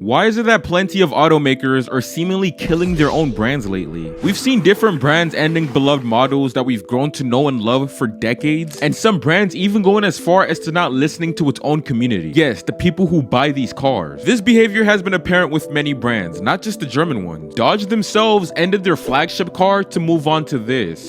Why is it that plenty of automakers are seemingly killing their own brands lately? We've seen different brands ending beloved models that we've grown to know and love for decades, and some brands even going as far as to not listening to its own community. Yes, the people who buy these cars. This behavior has been apparent with many brands, not just the German one. Dodge themselves ended their flagship car to move on to this.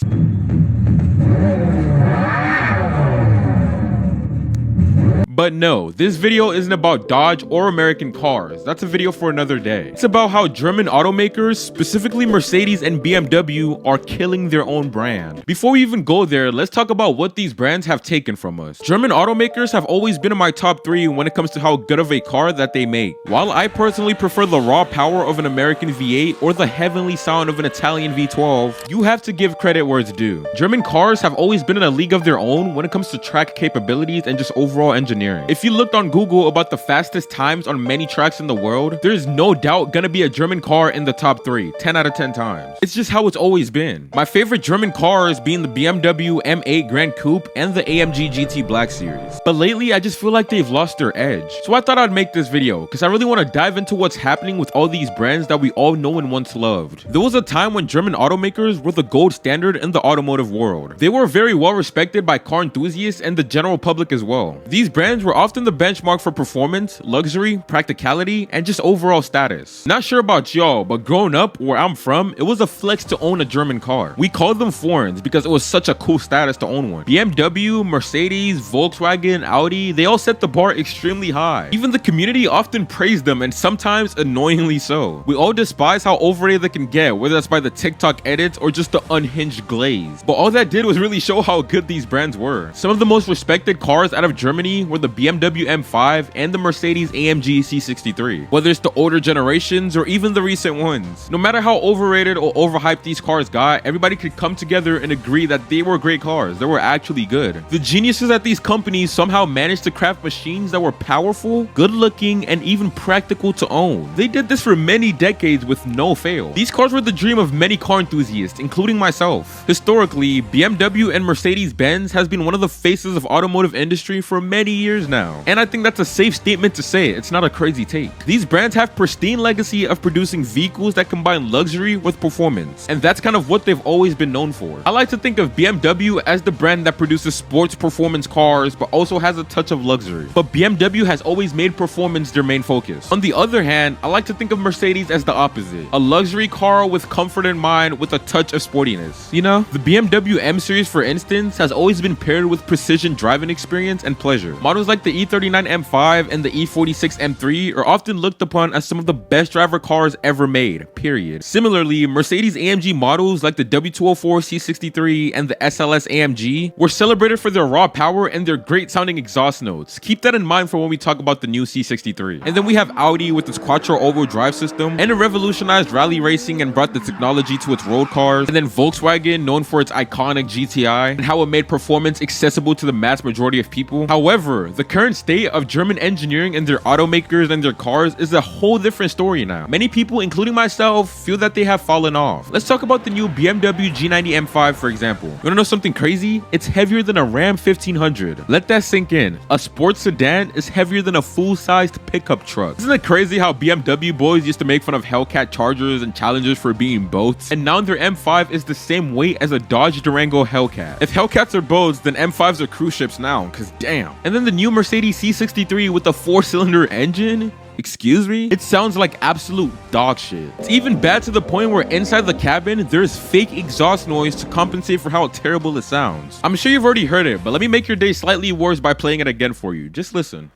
But no, this video isn't about Dodge or American cars. That's a video for another day. It's about how German automakers, specifically Mercedes and BMW, are killing their own brand. Before we even go there, let's talk about what these brands have taken from us. German automakers have always been in my top 3 when it comes to how good of a car that they make. While I personally prefer the raw power of an American V8 or the heavenly sound of an Italian V12, you have to give credit where it's due. German cars have always been in a league of their own when it comes to track capabilities and just overall engineering. If you looked on Google about the fastest times on many tracks in the world, there's no doubt gonna be a German car in the top 3, 10 out of 10 times. It's just how it's always been. My favorite German cars being the BMW M8 Grand Coupe and the AMG GT Black Series. But lately, I just feel like they've lost their edge. So I thought I'd make this video, because I really want to dive into what's happening with all these brands that we all know and once loved. There was a time when German automakers were the gold standard in the automotive world. They were very well respected by car enthusiasts and the general public as well. These brands were often the benchmark for performance, luxury, practicality, and just overall status. Not sure about y'all, but growing up where I'm from, it was a flex to own a German car. We called them foreigns because it was such a cool status to own one. BMW, Mercedes, Volkswagen, Audi, they all set the bar extremely high. Even the community often praised them, and sometimes annoyingly so. We all despise how overrated they can get, whether that's by the TikTok edits or just the unhinged glaze. But all that did was really show how good these brands were. Some of the most respected cars out of Germany were the BMW M5 and the Mercedes-AMG C63. Whether it's the older generations or even the recent ones. No matter how overrated or overhyped these cars got, everybody could come together and agree that they were great cars. They were actually good. The geniuses at these companies somehow managed to craft machines that were powerful, good looking, and even practical to own. They did this for many decades with no fail. These cars were the dream of many car enthusiasts, including myself. Historically, BMW and Mercedes-Benz has been one of the faces of automotive industry for many years now. And I think that's a safe statement to say. It's not a crazy take. These brands have pristine legacy of producing vehicles that combine luxury with performance. And that's kind of what they've always been known for. I like to think of BMW as the brand that produces sports performance cars, but also has a touch of luxury. But BMW has always made performance their main focus. On the other hand, I like to think of Mercedes as the opposite. A luxury car with comfort in mind with a touch of sportiness. You know? The BMW M series, for instance, has always been paired with precision driving experience and pleasure. Models like the E39 M5 and the E46 M3 are often looked upon as some of the best driver cars ever made, period. Similarly, Mercedes-AMG models like the W204 C63 and the SLS AMG were celebrated for their raw power and their great sounding exhaust notes. Keep that in mind for when we talk about the new C63. And then we have Audi with its quattro all-wheel drive system, and it revolutionized rally racing and brought the technology to its road cars. And then Volkswagen, known for its iconic GTI and how it made performance accessible to the mass majority of people. However, the current state of German engineering and their automakers and their cars is a whole different story now. Many people, including myself, feel that they have fallen off. Let's talk about the new BMW G90 M5, for example. You wanna know something crazy? It's heavier than a Ram 1500. Let that sink in. A sports sedan is heavier than a full-sized pickup truck. Isn't it crazy how BMW boys used to make fun of Hellcat Chargers and Challengers for being boats? And now their M5 is the same weight as a Dodge Durango Hellcat. If Hellcats are boats, then M5s are cruise ships now, cause damn. And then the new Mercedes C63 with a 4-cylinder engine? Excuse me? It sounds like absolute dog shit. It's even bad to the point where inside the cabin, there's fake exhaust noise to compensate for how terrible it sounds. I'm sure you've already heard it, but let me make your day slightly worse by playing it again for you. Just listen.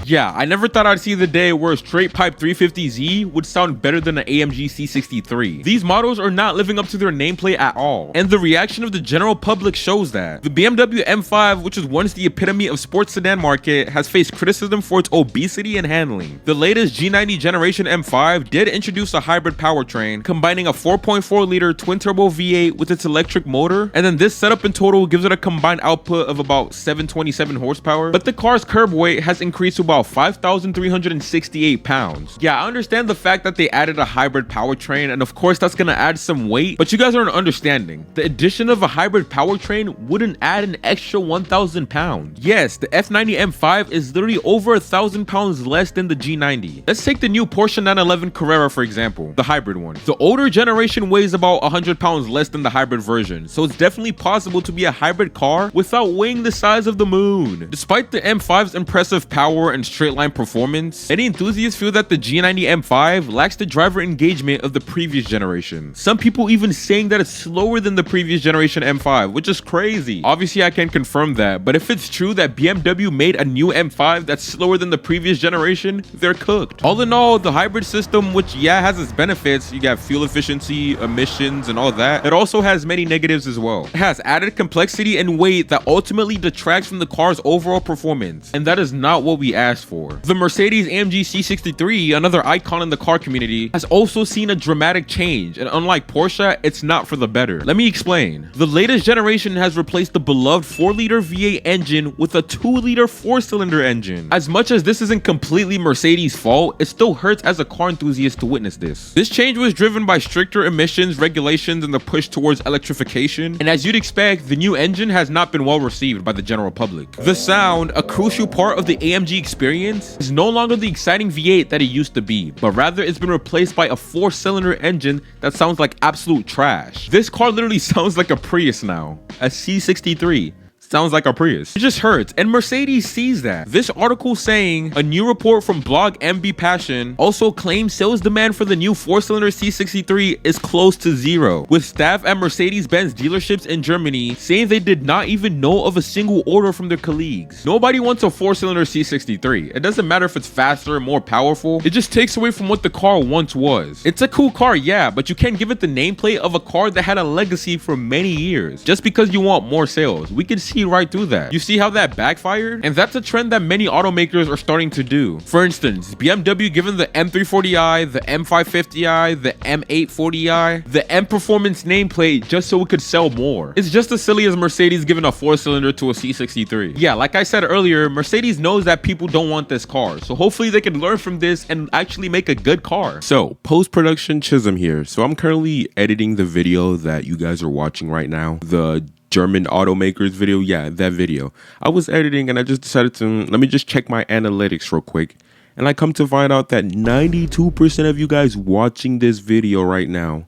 Yeah, I never thought I'd see the day where a straight pipe 350Z would sound better than an AMG C63. These models are not living up to their nameplate at all, and the reaction of the general public shows that. The BMW M5, which was once the epitome of sports sedan market, has faced criticism for its obesity and handling. The latest G90 generation M5 did introduce a hybrid powertrain, combining a 4.4-liter twin-turbo V8 with its electric motor, and then this setup in total gives it a combined output of about 727 horsepower, but the car's curb weight has increased to about about 5,368 pounds. Yeah, I understand the fact that they added a hybrid powertrain, and of course that's gonna add some weight, but you guys aren't understanding. The addition of a hybrid powertrain wouldn't add an extra 1,000 pounds. Yes, the F90 M5 is literally over 1,000 pounds less than the G90. Let's take the new Porsche 911 Carrera for example, the hybrid one. The older generation weighs about 100 pounds less than the hybrid version, so it's definitely possible to be a hybrid car without weighing the size of the moon. Despite the M5's impressive power and straight line performance, many enthusiasts feel that the G90 M5 lacks the driver engagement of the previous generation. Some people even saying that it's slower than the previous generation M5, which is crazy. Obviously I can't confirm that, but if it's true that BMW made a new M5 that's slower than the previous generation, they're cooked. All in all, the hybrid system, which yeah has its benefits, you got fuel efficiency, emissions and all that, it also has many negatives as well. It has added complexity and weight that ultimately detracts from the car's overall performance, and that is not what we asked for. The Mercedes-AMG C63, another icon in the car community, has also seen a dramatic change, and unlike Porsche, it's not for the better. Let me explain. The latest generation has replaced the beloved 4-liter V8 engine with a 2-liter 4-cylinder engine. As much as this isn't completely Mercedes' fault, it still hurts as a car enthusiast to witness this. This change was driven by stricter emissions regulations and the push towards electrification, and as you'd expect, the new engine has not been well received by the general public. The sound, a crucial part of the AMG experience, is no longer the exciting V8 that it used to be, but rather it's been replaced by a 4-cylinder engine that sounds like absolute trash. This car literally sounds like a Prius now, a C63. Sounds like a Prius. It just hurts, and Mercedes sees that. This article saying, a new report from blog MB Passion also claims sales demand for the new 4-cylinder C63 is close to zero, with staff at Mercedes-Benz dealerships in Germany saying they did not even know of a single order from their colleagues. Nobody wants a 4-cylinder C63. It doesn't matter if it's faster and more powerful, it just takes away from what the car once was. It's a cool car, yeah, but you can't give it the nameplate of a car that had a legacy for many years, just because you want more sales. We can see right through that. You see how that backfired? And that's a trend that many automakers are starting to do. For instance, BMW given the M340i, the M550i, the M840i, the M Performance nameplate just so it could sell more. It's just as silly as Mercedes giving a 4-cylinder to a C63. Yeah, like I said earlier, Mercedes knows that people don't want this car, so hopefully they can learn from this and actually make a good car. So, post-production Chisholm here. So I'm currently editing the video that you guys are watching right now. The German automakers video, yeah, that video. I was editing and I just decided to, let me just check my analytics real quick. And I come to find out that 92% of you guys watching this video right now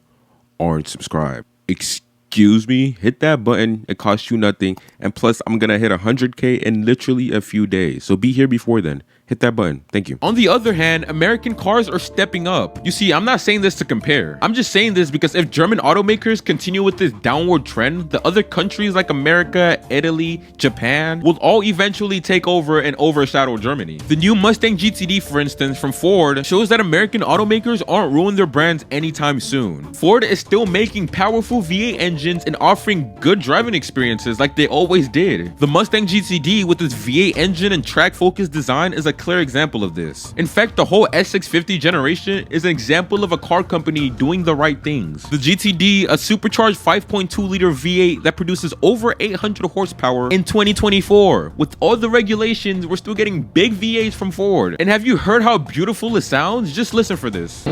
aren't subscribed. Excuse me, hit that button, it costs you nothing. And plus, I'm gonna hit 100K in literally a few days. So be here before then. Hit that button. Thank you. On the other hand, American cars are stepping up. You see, I'm not saying this to compare. I'm just saying this because if German automakers continue with this downward trend, the other countries like America, Italy, Japan will all eventually take over and overshadow Germany. The new Mustang GTD, for instance, from Ford shows that American automakers aren't ruining their brands anytime soon. Ford is still making powerful V8 engines and offering good driving experiences like they always did. The Mustang GTD with its V8 engine and track-focused design is a clear example of this. In fact, the whole S650 generation is an example of a car company doing the right things. The GTD, a supercharged 5.2-liter V8 that produces over 800 horsepower in 2024. With all the regulations, we're still getting big V8s from Ford. And have you heard how beautiful it sounds? Just listen for this.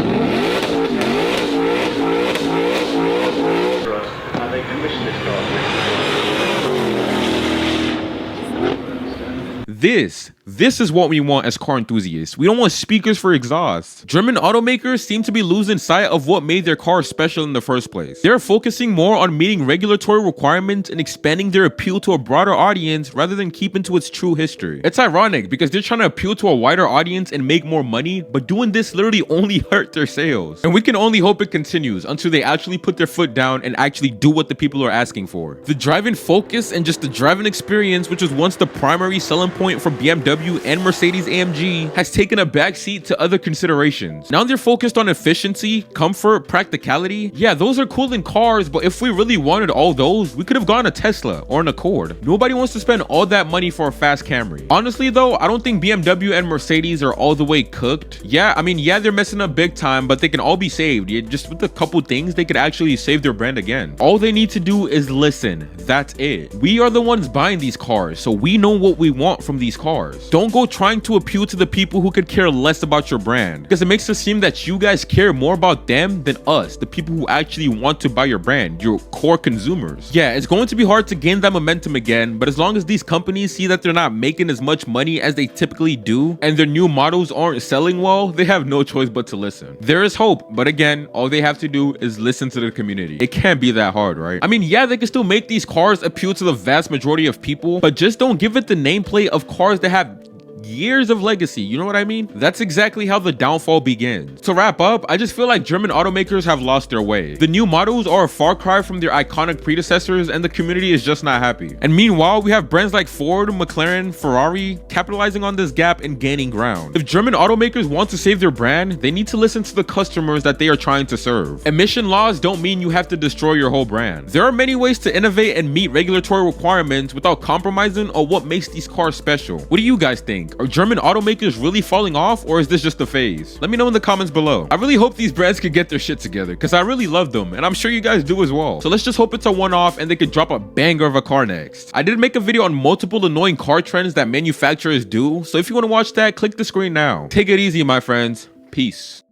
This is what we want as car enthusiasts. We don't want speakers for exhaust. German automakers seem to be losing sight of what made their cars special in the first place. They're focusing more on meeting regulatory requirements and expanding their appeal to a broader audience rather than keeping to its true history. It's ironic because they're trying to appeal to a wider audience and make more money, but doing this literally only hurt their sales. And we can only hope it continues until they actually put their foot down and actually do what the people are asking for. The driving focus and just the driving experience, which was once the primary selling point for BMW and Mercedes-AMG, has taken a backseat to other considerations. Now they're focused on efficiency, comfort, practicality. Yeah, those are cool in cars, but if we really wanted all those, we could have gone a Tesla or an Accord. Nobody wants to spend all that money for a fast Camry. Honestly though, I don't think BMW and Mercedes are all the way cooked. Yeah, I mean, yeah, they're messing up big time, but they can all be saved. Yeah, just with a couple things, they could actually save their brand again. All they need to do is listen. That's it. We are the ones buying these cars, so we know what we want from from these cars. Don't go trying to appeal to the people who could care less about your brand, because it makes it seem that you guys care more about them than us, the people who actually want to buy your brand, your core consumers. Yeah, it's going to be hard to gain that momentum again, but as long as these companies see that they're not making as much money as they typically do, and their new models aren't selling well, they have no choice but to listen. There is hope, but again, all they have to do is listen to the community. It can't be that hard, right? I mean, yeah, they can still make these cars appeal to the vast majority of people, but just don't give it the nameplate of cars that have years of legacy, you know what I mean? That's exactly how the downfall begins. To wrap up, I just feel like German automakers have lost their way. The new models are a far cry from their iconic predecessors, and the community is just not happy. And meanwhile, we have brands like Ford, McLaren, Ferrari capitalizing on this gap and gaining ground. If German automakers want to save their brand, they need to listen to the customers that they are trying to serve. Emission laws don't mean you have to destroy your whole brand. There are many ways to innovate and meet regulatory requirements without compromising on what makes these cars special. What do you guys think? Are German automakers really falling off, or is this just a phase? Let me know in the comments below. I really hope these brands can get their shit together, because I really love them, and I'm sure you guys do as well. So let's just hope it's a one-off and they could drop a banger of a car next. I did make a video on multiple annoying car trends that manufacturers do, so if you want to watch that, click the screen now. Take it easy, my friends. Peace.